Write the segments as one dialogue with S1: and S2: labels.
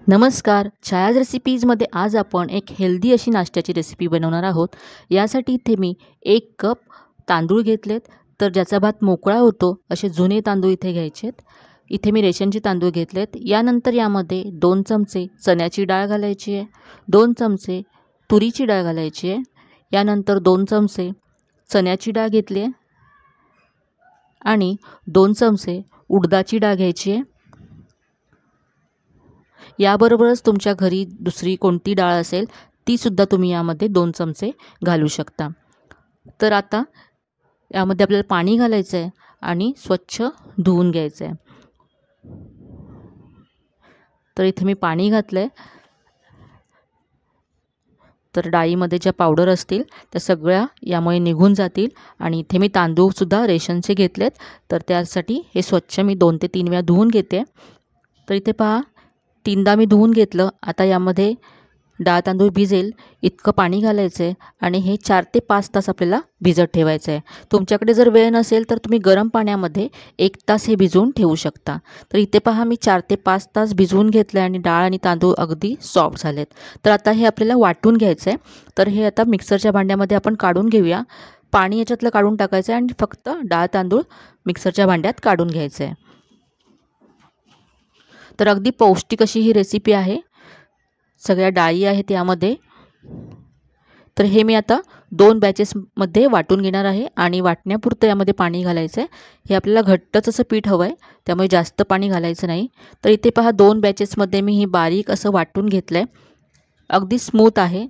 S1: नमस्कार, छायाज रेसिपीजमध्ये आज आपण एक हेल्दी अशी नाश्त्याची रेसिपी बनवणार आहोत. यासाठी इथे मी 1 कप तांदूळ घेतलेत, तर ज्याचा भात मोकळा होतो असे जुने तांदूळ इथे घ्यायचेत. इथे मी रेशनचे तांदूळ घेतलेत. यानंतर यामध्ये 2 चमचे चण्याची डाळ घालायची आहे, 2 चमचे तुरीची डाळ घालायची आहे, यानंतर 2 चमचे चण्याची डाळ घेतली आहे आणि 2 चमचे उडदाची डाळ घ्यायची आहे. याबरोबरच तुमच्या घरी दुसरी कोणती डाळ असेल तीसुद्धा तुम्ही यामध्ये 2 चमचे घालू शकता. तर आता यामध्ये आपल्याला पाणी घालायचं आहे आणि स्वच्छ धुवून घ्यायचं आहे. तर इथे मी पाणी घातलं आहे. तर डाळीमध्ये ज्या पावडर असतील त्या सगळ्या यामुळे निघून जातील. आणि इथे मी तांदूळसुद्धा रेशनचे घेतलेत, तर त्यासाठी हे स्वच्छ मी 2 ते 3 वेळा धुवून घेते. तर इथे पहा, 3दा मी धुवून घेतलं. आता यामध्ये डाळ तांदूळ भिजेल इतकं पाणी घालायचं आहे आणि हे 4 ते 5 तास आपल्याला भिजत ठेवायचं आहे. तुमच्याकडे जर वेळ नसेल तर तुम्ही गरम पाण्यामध्ये 1 तास हे भिजवून ठेवू शकता. तर इथे पहा, मी 4 ते 5 तास भिजवून घेतलं आणि डाळ आणि तांदूळ अगदी सॉफ्ट झालेत. तर आता हे आपल्याला वाटून घ्यायचं आहे. तर हे आता मिक्सरच्या भांड्यामध्ये आपण काढून घेऊया. पाणी याच्यातलं काढून टाकायचं आहे आणि फक्त डाळ तांदूळ मिक्सरच्या भांड्यात काढून घ्यायचं आहे. तर अगदी पौष्टिक अशी ही रेसिपी आहे. सगळ्या डाळी आहेत यामध्ये. तर हे मी आता 2 बॅचेसमध्ये वाटून घेणार आहे आणि वाटण्यापुरतं यामध्ये पाणी घालायचं आहे. हे आपल्याला घट्टच असं पीठ हवं आहे, त्यामुळे जास्त पाणी घालायचं नाही. तर इथे पहा, 2 बॅचेसमध्ये मी ही बारीक असं वाटून घेतलं आहे. अगदी स्मूथ आहे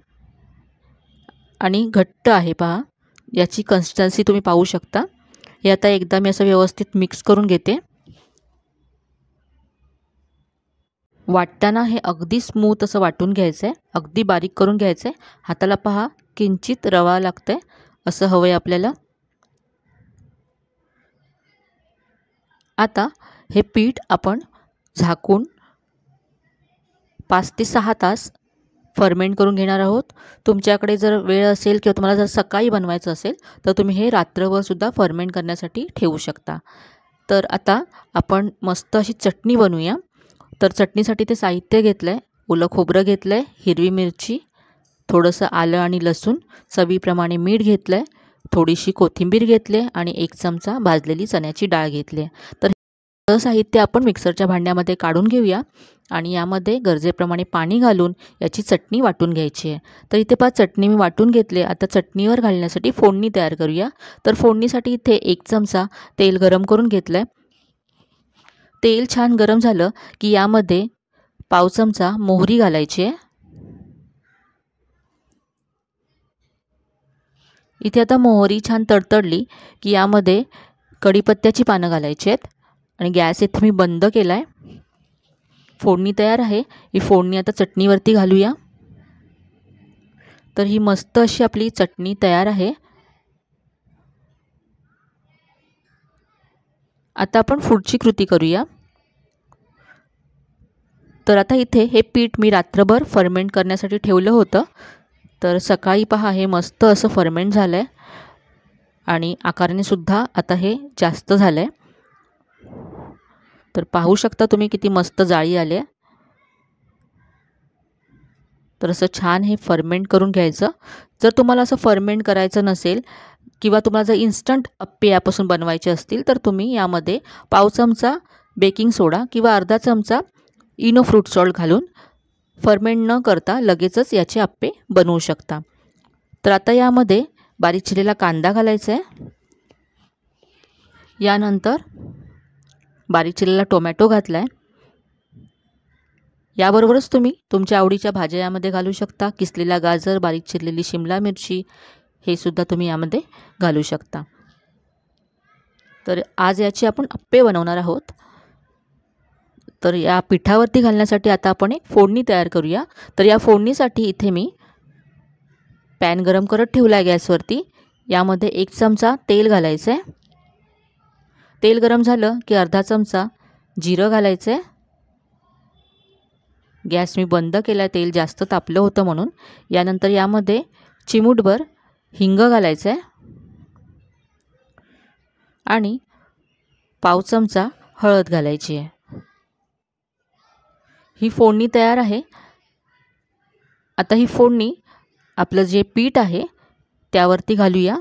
S1: आणि घट्ट आहे. पहा, याची कन्सिस्टन्सी तुम्ही पाहू शकता. हे आता एकदा मी असं व्यवस्थित मिक्स करून घेते. वाटताना हे अगदी स्मूथ असं वाटून घ्यायचं आहे, अगदी बारीक करून घ्यायचं आहे. हाताला पहा, किंचित रवा लागतं आहे, असं हवं आहे आपल्याला. आता हे पीठ आपण झाकून 5 ते 6 तास फर्मेंट करून घेणार आहोत. तुमच्याकडे जर वेळ असेल किंवा तुम्हाला जर सकाळी बनवायचं असेल तर तुम्ही हे रात्रभरसुद्धा फर्मेंट करण्यासाठी ठेवू शकता. तर आता आपण मस्त अशी चटणी बनवूया. तर चटणीसाठी ते साहित्य घेतलं आहे. ओलं खोबरं घेतलं आहे, हिरवी मिरची, थोडंसं आलं आणि लसूण, चवीप्रमाणे मीठ घेतलं आहे, थोडीशी कोथिंबीर घेतली आहे आणि 1 चमचा भाजलेली चण्याची डाळ घेतली आहे. तर हे साहित्य आपण मिक्सरच्या भांड्यामध्ये काढून घेऊया आणि यामध्ये गरजेप्रमाणे पाणी घालून याची चटणी वाटून घ्यायची आहे. तर इथे पहा, चटणी मी वाटून घेतली. आता चटणीवर घालण्यासाठी फोडणी तयार करूया. तर फोडणीसाठी इथे 1 चमचा तेल गरम करून घेतलं आहे. तेल छान गरम झालं की यामध्ये पाव चमचा मोहरी घालायची आहे. इथे आता मोहरी छान तडतडली की यामध्ये कढीपत्त्याची पानं घालायची आहेत आणि गॅस इथे मी बंद केला आहे. फोडणी तयार आहे. ही फोडणी आता चटणीवरती घालूया. तर ही मस्त अशी आपली चटणी तयार आहे. आता आपण पुढची कृती करूया. तर आता इथे हे पीठ मी रात्रभर फर्मेंट करण्यासाठी ठेवलं होतं. तर सकाळी पहा, हे मस्त असं फर्मेंट झालं आहे आणि आकाराने सुद्धा आता हे जास्त झालं आहे. तर पाहू शकता तुम्ही किती मस्त जाळी आली आहे. तर असं छान हे फर्मेंट करून घ्यायचं. जर तुम्हाला असं फर्मेंट करायचं नसेल किंवा तुम्हाला जर इन्स्टंट अप्पे यापासून बनवायचे असतील तर तुम्ही यामध्ये पाव चमचा बेकिंग सोडा किंवा अर्धा चमचा इनो फ्रूट सॉल्ट घालून फर्मेंट न करता लगेचच याचे अप्पे बनवू शकता. तर आता यामध्ये बारीक चिरलेला कांदा घालायचा आहे. यानंतर बारीक चिरलेला टोमॅटो घातला आहे. याबरोबरच तुम्ही तुमच्या आवडीच्या भाज्या यामध्ये घालू शकता. किसलेला गाजर, बारीक चिरलेली शिमला मिरची, हे सुद्धा तुम्ही यामध्ये घालू शकता. तर आज याची आपण अप्पे बनवणार आहोत. तर या पिठावरती घालण्यासाठी आता आपण एक फोडणी तयार करूया. तर या फोडणीसाठी इथे मी पॅन गरम करत ठेवला आहे गॅसवरती. यामध्ये 1 चमचा तेल घालायचं आहे. तेल गरम झालं की अर्धा चमचा जिरं घालायचं आहे. गॅस मी बंद केला आहे, तेल जास्त तापलं होतं म्हणून. यानंतर यामध्ये चिमूटभर हिंग घालायचं आहे आणि पाव चमचा हळद घालायची आहे. ही फोडणी तयार आहे. आता ही फोडणी आपलं जे पीठ आहे त्यावरती घालूया.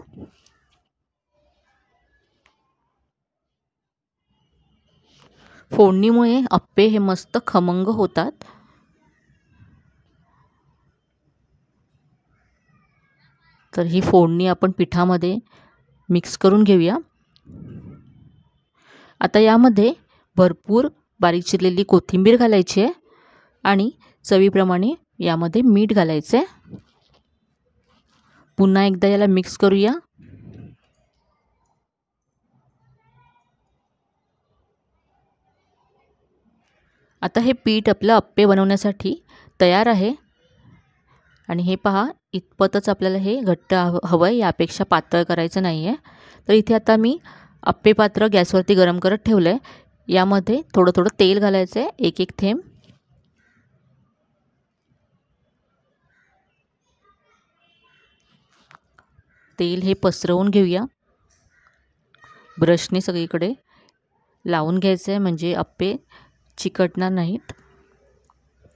S1: फोडणीमुळे अप्पे हे मस्त खमंग होतात. तर ही फोडणी आपण पिठामध्ये मिक्स करून घेऊया. आता यामध्ये भरपूर बारीक चिरलेली कोथिंबीर घालायची आहे आणि चवीप्रमाणे यामध्ये मीठ घालायचं आहे. पुन्हा एकदा याला मिक्स करूया. आता हे पीठ आपलं अप्पे बनवण्यासाठी तयार आहे. आणि हे पहा, इतपतच आपल्याला हे घट्ट हवं आहे, यापेक्षा पातळ करायचं नाही आहे. तर इथे आता मी अप्पे पात्र गॅसवरती गरम करत ठेवलं आहे. यामध्ये थोडं थोडं तेल घालायचं आहे, एक एक थेंब. तेल हे पसरवून घेऊया. ब्रशने सगळीकडे लावून घ्यायचं आहे, म्हणजे अप्पे चिकटणार नाहीत.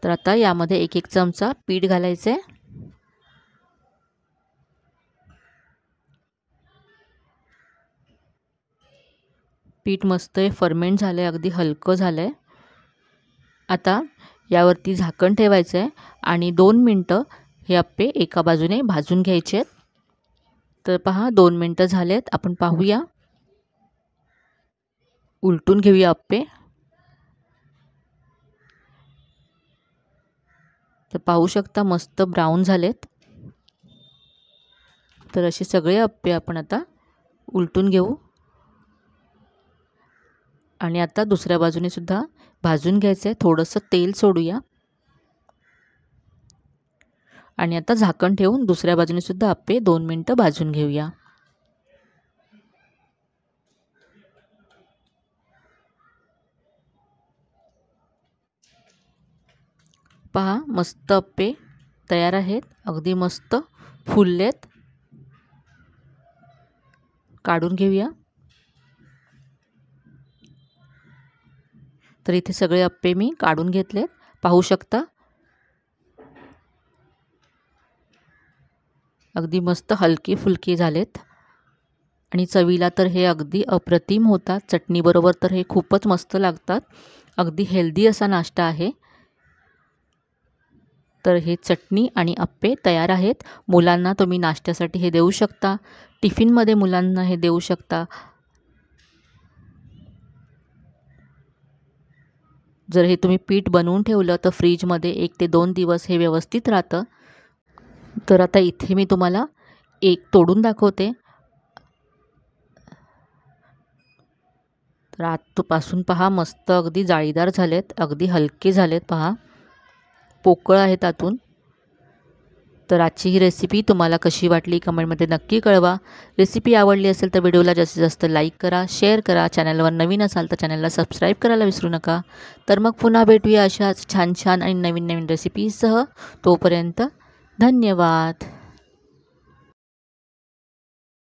S1: तर आता यामध्ये एक एक चमचा पीठ घालायचं आहे. पीठ मस्त फर्मेंट झालं आहे, अगदी हलकं झालं आहे. आता यावरती झाकण ठेवायचं आहे आणि 2 मिनटं हे अप्पे एका बाजूने भाजून घ्यायचे आहेत. तर पहा, 2 मिनटं झालेत. आपण पाहूया, उलटून घेऊया अप्पे. तर पाहू शकता मस्त ब्राऊन झालेत. तर असे सगळे अप्पे आपण आता उलटून घेऊ आणि आता दुसऱ्या बाजूने सुद्धा भाजून घ्यायचं आहे. थोडंसं तेल सोडूया आणि आता झाकण ठेवून दुसऱ्या बाजूने सुद्धा अप्पे 2 मिनटं भाजून घेऊया. पहा, मस्त अप्पे तयार आहेत, अगदी मस्त फुललेत. काढून घेऊया. तर इथे सगळे अप्पे मी काढून घेतलेत, पाहू शकता. अगदी मस्त हलके फुलके झालेत आणि चवीला तर हे अगदी अप्रतिम होतात. चटणीबरोबर तर हे खूपच मस्त लागतात. अगदी हेल्दी असा नाश्ता आहे. तर हे चटणी आणि अप्पे तयार आहेत. मुलांना तुम्ही नाश्त्यासाठी हे देऊ शकता, टिफिनमध्ये मुलांना हे देऊ शकता. जर हे तुम्ही पीठ बनवून ठेवलं तर फ्रीजमध्ये 1 ते 2 दिवस हे व्यवस्थित राहतं. तर आता इथे मी तुम्हाला एक तोडून दाखवते. तर आतपासून पहा, मस्त अगदी जाळीदार झालेत, अगदी हलके झालेत. पहा, पोकळ आहेत आतून. तर आजची ही रेसिपी तुम्हाला कशी वाटली कमेंटमध्ये नक्की कळवा. रेसिपी आवडली असेल तर व्हिडिओला जास्तीत जास्त लाईक करा, शेअर करा. चॅनलवर नवीन असाल तर चॅनलला सबस्क्राईब करायला विसरू नका. तर मग पुन्हा भेटूया अशाच छान छान आणि नवीन नवीन रेसिपीसह. तोपर्यंत धन्यवाद.